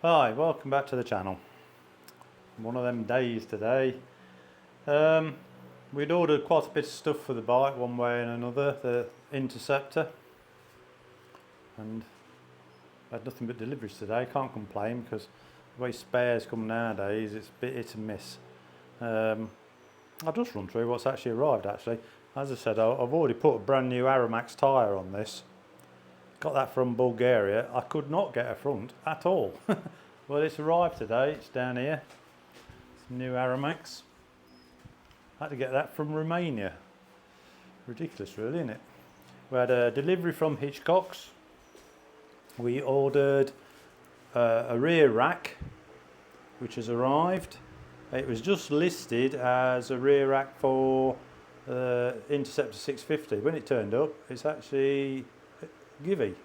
Hi, welcome back to the channel. One of them days today. We'd ordered quite a bit of stuff for the bike one way and another, the Interceptor, and had nothing but deliveries today. Can't complain because the way spares come nowadays, it's a bit hit and miss. I'll just run through what's actually arrived actually. As I said, I've already put a brand new Aeromax tyre on this. Got that from Bulgaria. I could not get a front at all. Well, it's arrived today. It's down here. Some new Aeromax. Had to get that from Romania. Ridiculous, really, isn't it? We had a delivery from Hitchcock's. We ordered a rear rack, which has arrived. It was just listed as a rear rack for Interceptor 650. When it turned up, it's actually Givy,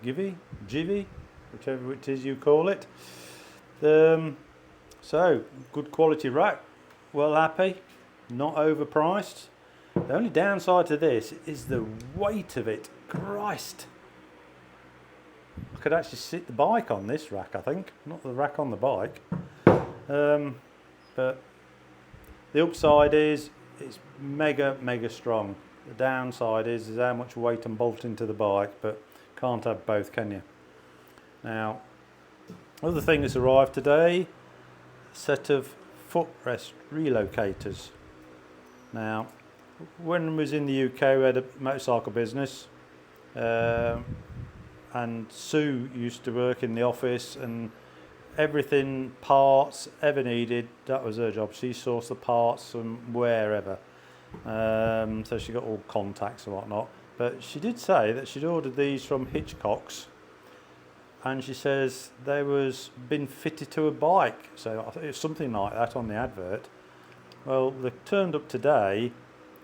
whichever it is you call it. So, good quality rack, well happy, not overpriced. The only downside to this is the weight of it. Christ! I could actually sit the bike on this rack, I think, not the rack on the bike. But the upside is it's mega strong. The downside is how much weight I'm bolting to the bike, but can't have both, can you? Now, other thing that's arrived today, a set of footrest relocators. Now, when I was in the UK, we had a motorcycle business, and Sue used to work in the office, and everything, parts, ever needed, that was her job. She sourced the parts from wherever. So she got all contacts and whatnot, but she did say that she'd ordered these from Hitchcock's, and she says they was been fitted to a bike, so I think it was something like that on the advert. Well, they turned up today,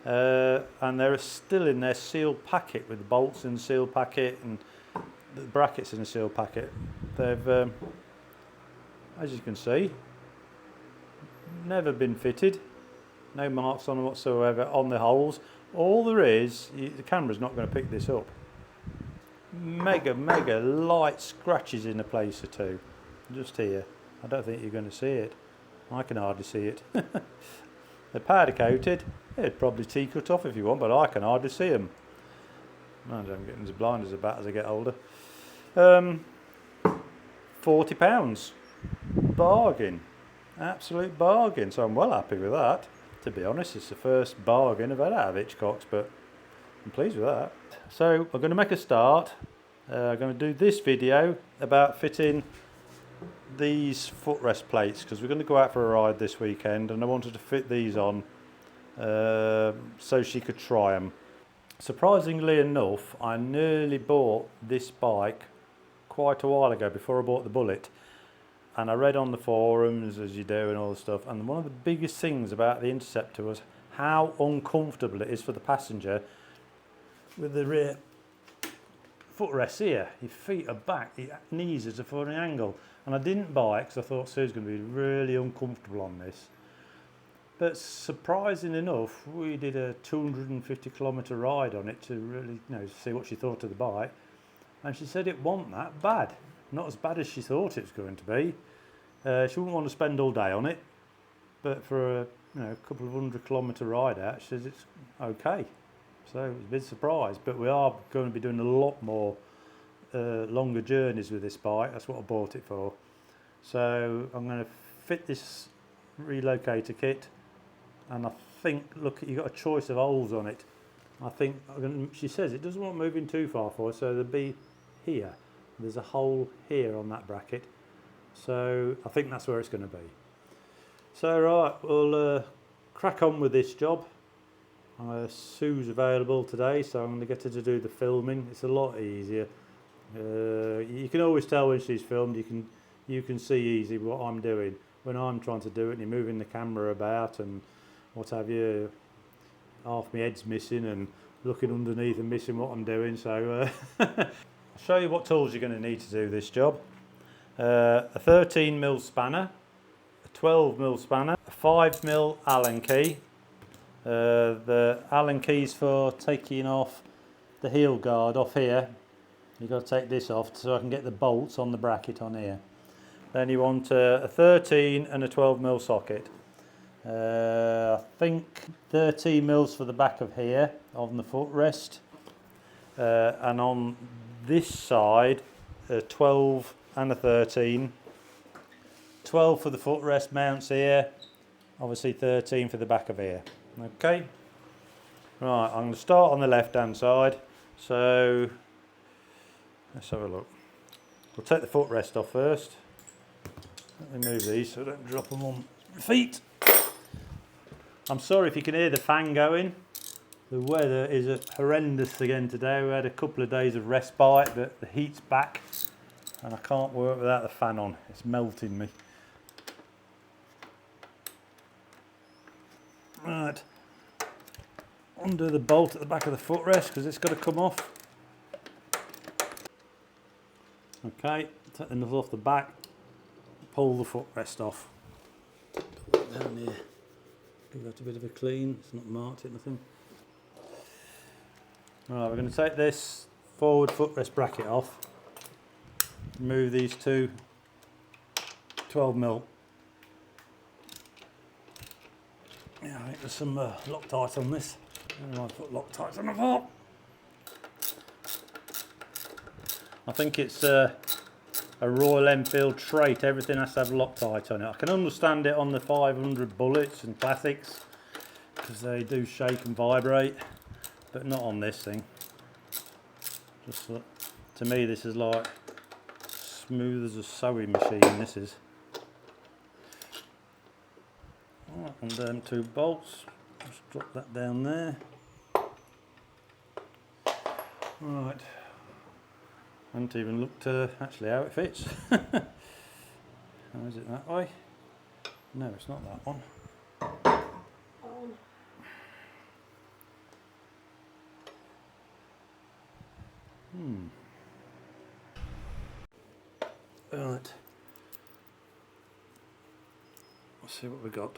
and they're still in their sealed packet with the bolts in the sealed packet and the brackets in the sealed packet. They've, as you can see, never been fitted. No marks on them whatsoever on the holes. All there is, the camera's not going to pick this up. Mega light scratches in a place or two. Just here. I don't think you're going to see it. I can hardly see it. They're powder coated. It'd probably cut off if you want, but I can hardly see them. I'm getting as blind as a bat as I get older. £40. Bargain. Absolute bargain. So I'm well happy with that. To be honest, it's the first bargain I've had out of Hitchcock's, but I'm pleased with that. So I'm going to make a start. I'm going to do this video about fitting these footrest plates, because we're going to go out for a ride this weekend, and I wanted to fit these on so she could try them. Surprisingly enough, I nearly bought this bike quite a while ago, before I bought the Bullet. And I read on the forums, as you do, and all the stuff, and one of the biggest things about the Interceptor was how uncomfortable it is for the passenger with the rear footrest here. Your feet are back, your knees are at a funny angle. And I didn't buy it because I thought Sue's going to be really uncomfortable on this. But surprising enough, we did a 250-kilometre ride on it to really, see what she thought of the bike. And she said it wasn't that bad. Not as bad as she thought it was going to be. She wouldn't want to spend all day on it, but for a couple of 100-kilometre ride out, she says it's okay. So it was a bit surprised, but we are going to be doing a lot more longer journeys with this bike. That's what I bought it for. So I'm going to fit this relocator kit, and I think, look, you've got a choice of holes on it. I think, she says it doesn't want moving too far forward, so there'll be here. There's a hole here on that bracket, so I think that's where it's going to be. So right, we'll crack on with this job. Sue's available today, so I'm going to get her to do the filming. It's a lot easier. You can always tell when she's filmed. You can see easily what I'm doing. When I'm trying to do it and you're moving the camera about and what have you, half my head's missing and looking underneath and missing what I'm doing. So I'll show you what tools you're going to need to do this job. A 13mm spanner, a 12mm spanner, a 5mm Allen key. The Allen keys for taking off the heel guard off here. You've got to take this off so I can get the bolts on the bracket on here. then you want a 13 and a 12mm socket. I think 13mm for the back of here on the footrest, and on this side a 12 and a 13. 12 for the footrest mounts here, obviously 13 for the back of here. Okay, right, I'm going to start on the left hand side, so let's have a look. We'll take the footrest off first. Let me move these so I don't drop them on my feet. I'm sorry if you can hear the fan going. The weather is horrendous again today. We had a couple of days of respite, but the heat's back and I can't work without the fan on. It's melting me. Right, undo the bolt at the back of the footrest because it's got to come off. Okay, take the nut off the back, pull the footrest off. Put that down here. Give that a bit of a clean, it's not marked it, nothing. Right, we're going to take this forward footrest bracket off, remove these two 12mm. Yeah, I think there's some Loctite on this. I might put Loctite on the top. I think it's a Royal Enfield trait, everything has to have Loctite on it. I can understand it on the 500 bullets and classics because they do shake and vibrate, but not on this thing. Just to me this is like smooth as a sewing machine, this is. Right, and then two bolts, just drop that down there. Right, I haven't even looked actually how it fits. How is it that way? No, it's not that one. Right, let's see what we got.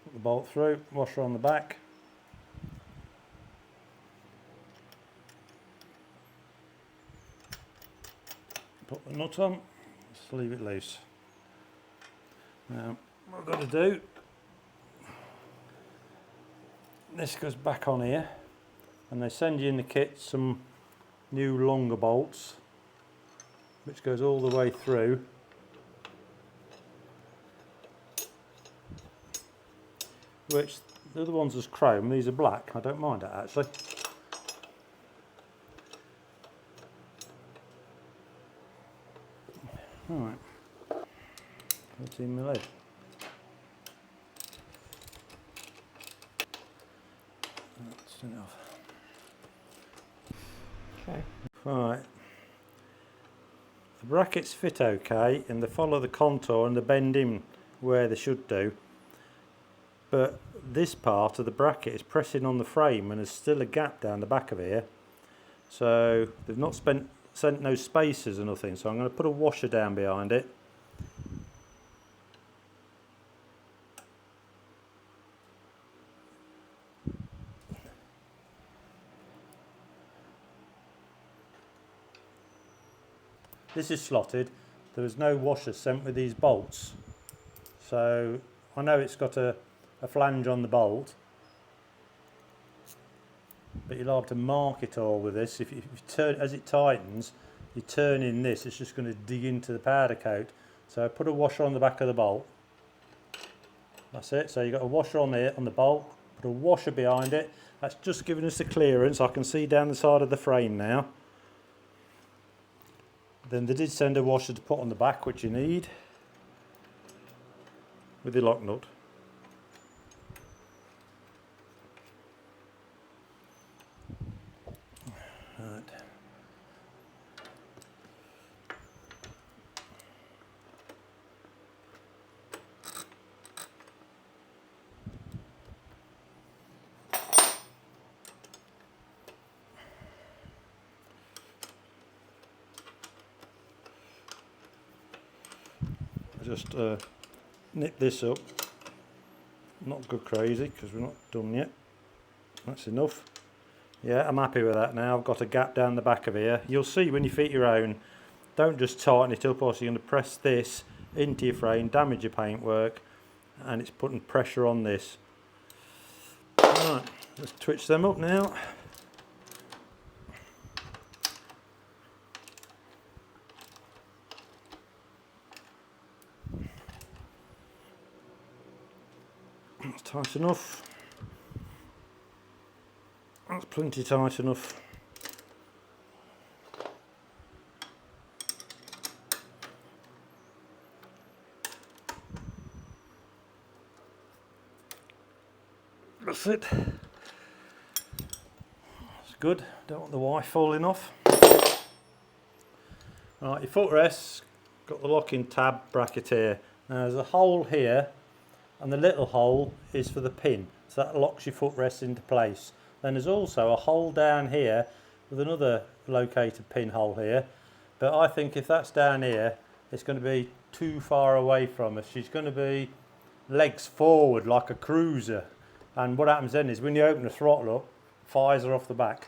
Put the bolt through, washer on the back. Put the nut on, just leave it loose. Now, what I've got to do, this goes back on here, and they send you in the kit some new longer bolts, which goes all the way through. Which, the other ones is chrome, these are black, I don't mind it actually. Alright, 13mm. Let's turn it off. Okay. Right. The brackets fit okay and they follow the contour and they bend in where they should do. But this part of the bracket is pressing on the frame and there's still a gap down the back of here. So they've not sent no spacers or nothing, so I'm going to put a washer down behind it. This is slotted. There was no washer sent with these bolts, so I know it's got a flange on the bolt, but you'll have to mark it all with this. If you turn, as it tightens, you turn in this, it's just going to dig into the powder coat. So put a washer on the back of the bolt. That's it. So you've got a washer on there on the bolt, put a washer behind it. That's just giving us the clearance. I can see down the side of the frame now. Then they did send a washer to put on the back, which you need, with the lock nut. Right. Just nip this up, not go crazy because we're not done yet. That's enough. Yeah, I'm happy with that now. I've got a gap down the back of here. You'll see when you fit your own, don't just tighten it up, or so you're going to press this into your frame, damage your paintwork, and it's putting pressure on this. Right, let's twitch them up now. That's tight enough. That's plenty tight enough. That's it. That's good. Don't want the wire falling off. Right, your footrest got the locking tab bracket here. Now there's a hole here, and the little hole is for the pin, so that locks your footrest into place. Then there's also a hole down here with another located pin hole here, but I think if that's down here, it's going to be too far away from us. She's going to be legs forward like a cruiser, and what happens then is when you open the throttle up, fires are off the back,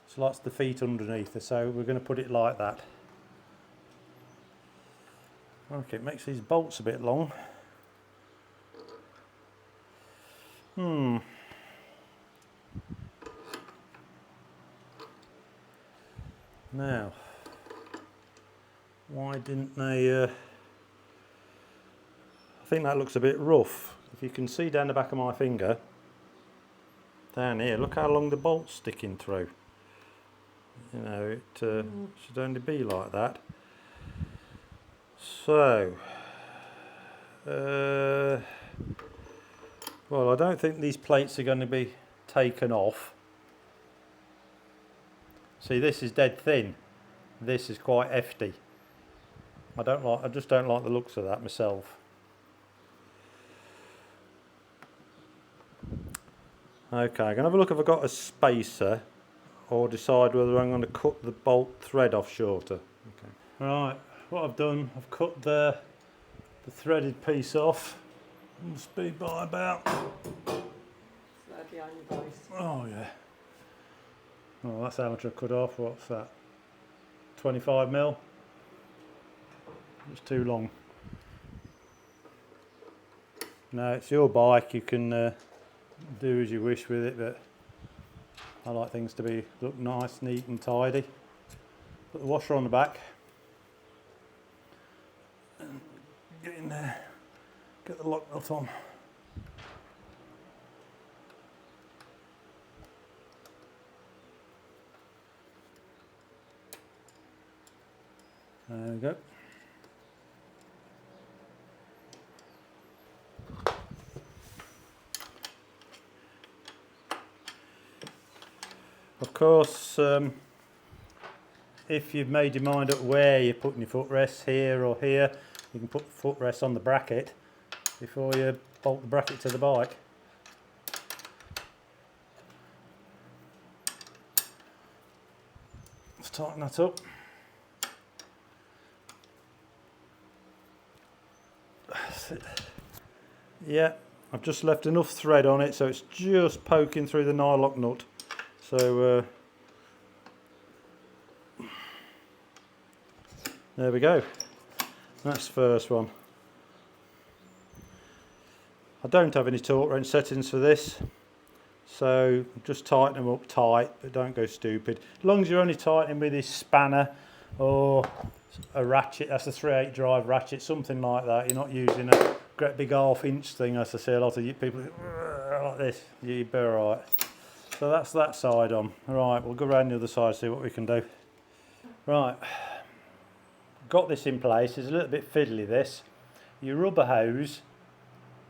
so that's the feet underneath her, so we're going to put it like that. Okay, it makes these bolts a bit long. Now, why didn't they... I think that looks a bit rough. If you can see down the back of my finger, down here, look how long the bolt's sticking through. You know, it should only be like that. So, well, I don't think these plates are going to be taken off. See, this is dead thin. This is quite hefty. I just don't like the looks of that myself. Okay, I'm going to have a look if I've got a spacer, or decide whether I'm going to cut the bolt thread off shorter. Okay. Right, what I've done, I've cut the threaded piece off. Must be by about... behind your voice. Oh yeah. Oh, that's how much I cut off. What's that? 25mm? It's too long. No, it's your bike. You can do as you wish with it, but I like things to look nice, neat and tidy. Put the washer on the back. And get in there. Get the lock nut on. There we go. Of course, if you've made your mind up where you're putting your footrest, here or here, you can put the footrest on the bracket before you bolt the bracket to the bike. Let's tighten that up. That's it. Yeah, I've just left enough thread on it so it's just poking through the nylock nut. So there we go. That's the first one. I don't have any torque wrench settings for this, so just tighten them up tight, but don't go stupid. As long as you're only tightening with this spanner or a ratchet, that's a 3/8 drive ratchet, something like that. You're not using a great big 1/2 inch thing, as I see a lot of you people like this. You'd be alright. So that's that side on. Right, we'll go around the other side, see what we can do. Right, got this in place. It's a little bit fiddly, this. Your rubber hose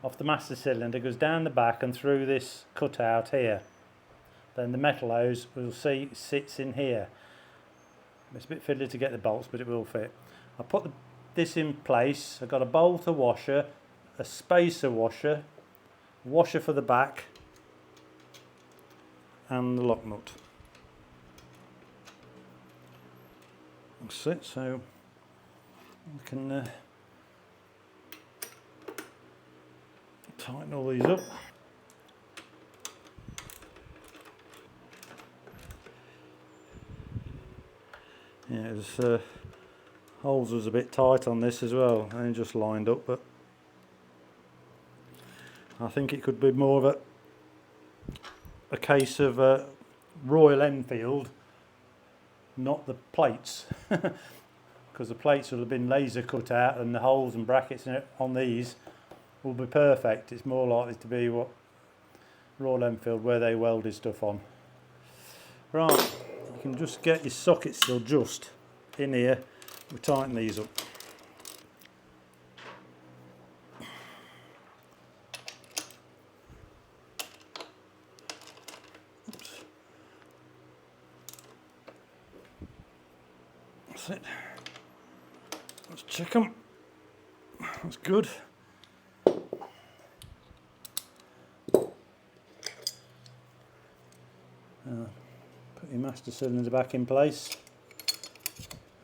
off the master cylinder goes down the back and through this cutout here. Then the metal hose, we'll see, sits in here. It's a bit fiddly to get the bolts, but it will fit. I put this in place. I've got a bolt, a washer, a spacer washer, washer for the back, and the lock nut. That's it, so we can tighten all these up. Yeah, it was, holes was a bit tight on this as well, and it just lined up, but I think it could be more of a case of Royal Enfield, not the plates, because the plates will have been laser cut out and the holes and brackets on these will be perfect. It's more likely to be what Royal Enfield, where they welded stuff on. Right, you can just get your socket still just in here. We tighten these up. Oops. That's it. Let's check them. That's good. Put your master cylinder back in place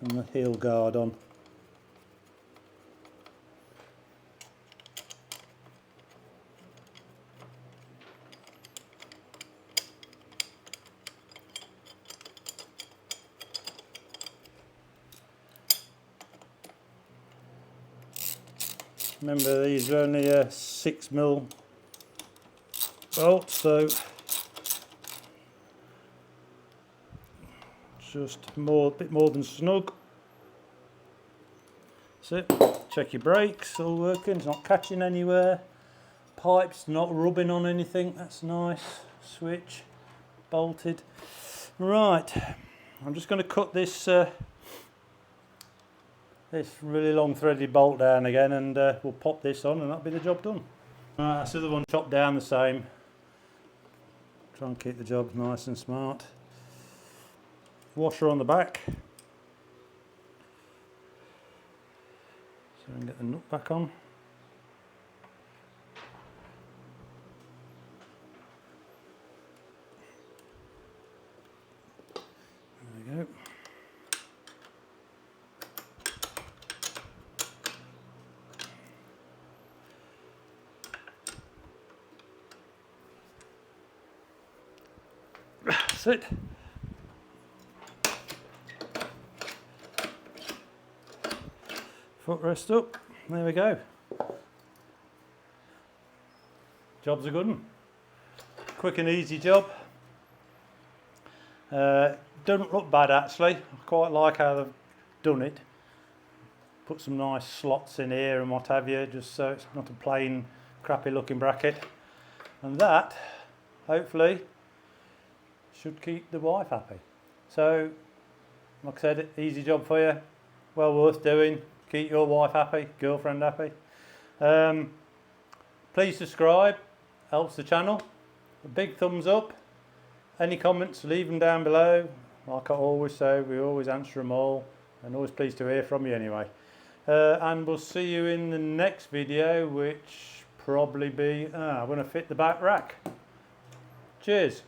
and the heel guard on. Remember, these are only 6mm bolts, so just a bit more than snug. That's it. Check your brakes, all working, it's not catching anywhere. Pipes not rubbing on anything, that's nice. Switch, bolted. Right, I'm just going to cut this this really long threaded bolt down again, and we'll pop this on and that'll be the job done. Right, that's the other one chopped down the same. Try and keep the job nice and smart. Washer on the back. So we can get the nut back on. There we go. That's it. Footrest up, there we go. Job's a good one. Quick and easy job. Doesn't look bad actually. I quite like how they've done it. Put some nice slots in here and what have you, just so it's not a plain crappy looking bracket. And that, hopefully, should keep the wife happy. So, like I said, easy job for you, well worth doing. Keep your wife happy, girlfriend happy. Please subscribe, helps the channel. A big thumbs up. Any comments, leave them down below. Like I always say, we always answer them all, and always pleased to hear from you anyway. And we'll see you in the next video, which probably be I'm going to fit the back rack. Cheers.